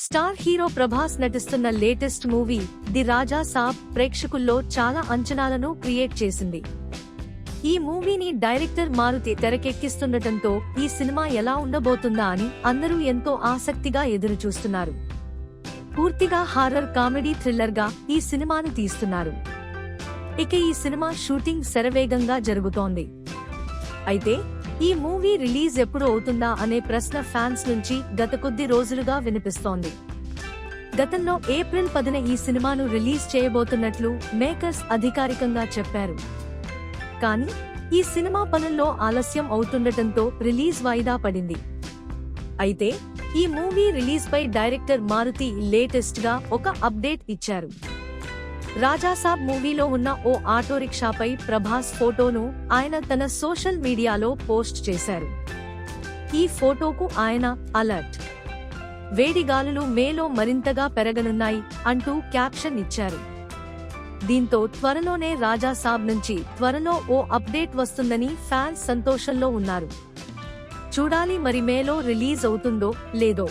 Star hero Prabhas నటిస్తున్న latest movie the రాజా సాబ్ ప్రేక్షకుల్లో చాలా అంచనాలను క్రియేట్ చేసింది. ఈ మూవీని డైరెక్టర్ మారుతి తెరకెక్కిస్తుండటంతో ఈ సినిమా ఎలా ఉండబోతుందా అని అందరూ ఎంతో ఆసక్తిగా ఎదురుచూస్తున్నారు. పూర్తిగా హారర్ కామెడీ థ్రిల్లర్ గా ఈ సినిమాను తీస్తున్నారు. ఇక ఈ సినిమా షూటింగ్ శరవేగంగా జరుగుతోంది. అయితే ఈ మూవీ రిలీజ్ ఎప్పుడు అవుతుందా అనే ప్రశ్న ఫ్యాన్స్ నుంచి గత కొద్ది రోజులుగా వినిపిస్తోంది. గతంలో ఏప్రిల్ 10న ఈ సినిమాను రిలీజ్ చేయబోతున్నట్లు మేకర్స్ అధికారికంగా చెప్పారు. కానీ ఈ సినిమా పనుల్లో ఆలస్యం అవుతుండటంతో రిలీజ్ వాయిదా పడింది. అయితే ఈ మూవీ రిలీజ్ పై డైరెక్టర్ మారుతి లేటెస్ట్ గా ఒక అప్డేట్ ఇచ్చారు. రాజాసాబ్ మూవీలో ఉన్న ఓ ఆటోరిక్షాపై ప్రభాస్ ఫోటోను ఆయన తన సోషల్ మీడియాలో పోస్ట్ చేశారు. ఈ ఫోటోకు ఆయన అలర్ట్, వేడిగాలులు మేలో మరింతగా పెరగనున్నాయి అంటూ క్యాప్షన్ ఇచ్చారు. దీంతో త్వరలోనే రాజాసాబ్ నుంచి త్వరలో ఓ అప్డేట్ వస్తుందని ఫ్యాన్స్ సంతోషంలో ఉన్నారు. చూడాలి మరి మేలో రిలీజ్ అవుతుందో లేదో.